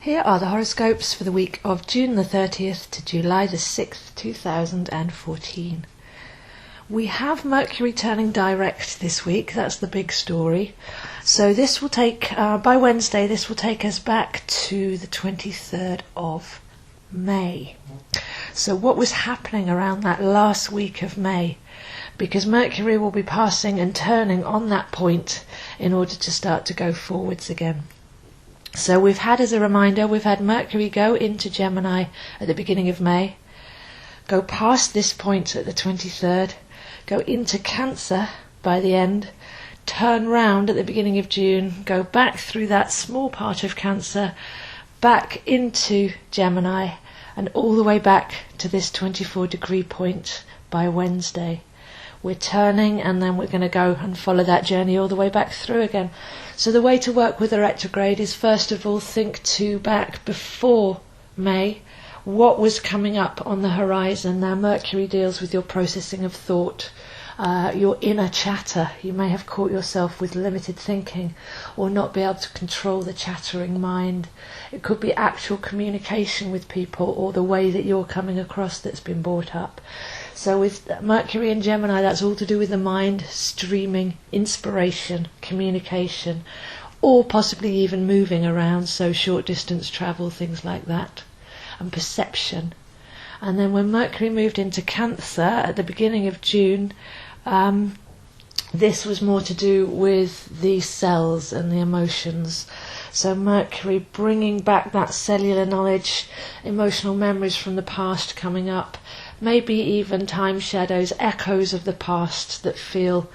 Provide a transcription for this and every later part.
Here are the horoscopes for the week of June the 30th to July the 6th, 2014. We have Mercury turning direct this week, that's the big story. So this will take, by Wednesday, this will take us back to the 23rd of May. So what was happening around that last week of May? Because Mercury will be passing and turning on that point in order to start to go forwards again. So we've had, as a reminder, we've had Mercury go into Gemini at the beginning of May, go past this point at the 23rd, go into Cancer by the end, turn round at the beginning of June, go back through that small part of Cancer, back into Gemini, and all the way back to this 24-degree point by Wednesday. We're turning and then we're going to go and follow that journey all the way back through again. So the way to work with the retrograde is, first of all, think back before May, what was coming up on the horizon. Now Mercury deals with your processing of thought, your inner chatter. You may have caught yourself with limited thinking or not be able to control the chattering mind. It could be actual communication with people or the way that you're coming across that's been brought up. So with Mercury in Gemini, that's all to do with the mind, streaming, inspiration, communication, or possibly even moving around, so short distance travel, things like that, and perception. And then when Mercury moved into Cancer at the beginning of June, this was more to do with the cells and the emotions. So Mercury bringing back that cellular knowledge, emotional memories from the past coming up, maybe even time shadows, echoes of the past that feel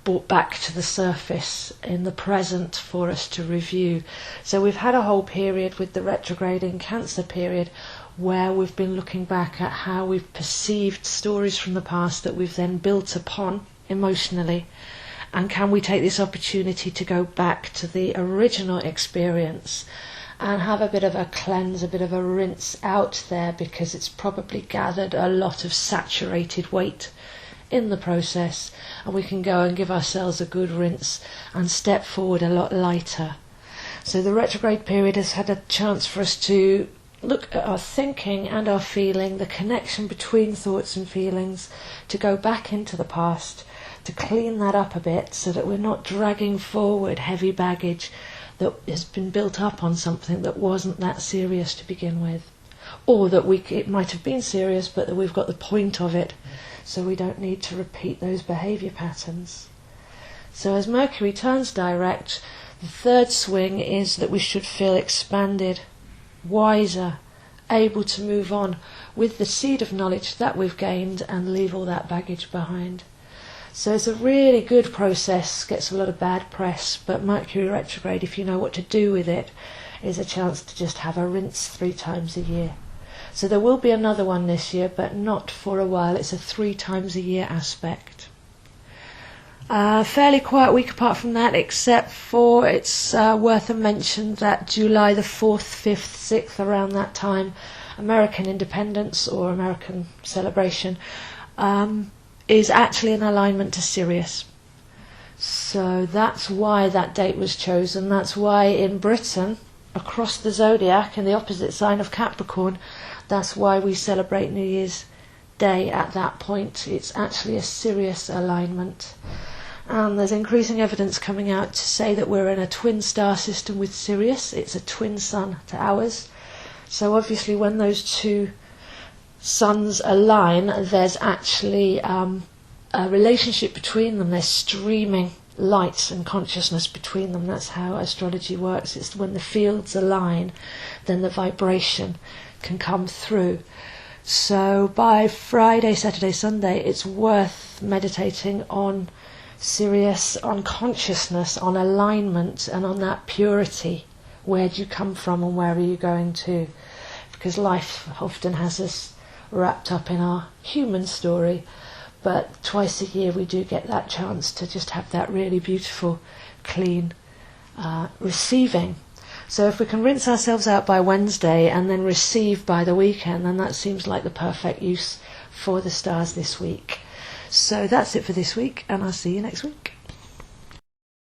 brought back to the surface in the present for us to review. So we've had a whole period with the retrograding Cancer period where we've been looking back at how we've perceived stories from the past that we've then built upon emotionally, and can we take this opportunity to go back to the original experience and have a bit of a cleanse, a bit of a rinse out there, because it's probably gathered a lot of saturated weight in the process, and we can go and give ourselves a good rinse and step forward a lot lighter. So the retrograde period has had a chance for us to look at our thinking and our feeling, the connection between thoughts and feelings, to go back into the past, to clean that up a bit so that we're not dragging forward heavy baggage that has been built up on something that wasn't that serious to begin with, or that it might have been serious but that we've got the point of it, so we don't need to repeat those behaviour patterns. So as Mercury turns direct, the third swing is that we should feel expanded, wiser, able to move on with the seed of knowledge that we've gained and leave all that baggage behind. So it's a really good process, gets a lot of bad press, but Mercury retrograde, if you know what to do with it, is a chance to just have a rinse 3 times a year. So there will be another one this year, but not for a while. It's a 3 times a year aspect. Fairly quiet week apart from that, except for it's worth a mention that July the 4th, 5th, 6th, around that time, American independence or American celebration, is actually in alignment to Sirius. So that's why that date was chosen. That's why in Britain, across the zodiac, in the opposite sign of Capricorn, that's why we celebrate New Year's Day at that point. It's actually a Sirius alignment. And there's increasing evidence coming out to say that we're in a twin star system with Sirius. It's a twin sun to ours. So obviously when those two suns align, there's actually a relationship between them. There's streaming light and consciousness between them. That's how astrology works. It's when the fields align, then the vibration can come through. So by Friday, Saturday, Sunday, it's worth meditating on Sirius, on consciousness, on alignment, and on that purity. Where do you come from and where are you going to? Because life often has us wrapped up in our human story, but twice a year we do get that chance to just have that really beautiful, clean receiving. So if we can rinse ourselves out by Wednesday and then receive by the weekend, then that seems like the perfect use for the stars this week. So that's it for this week, and I'll see you next week.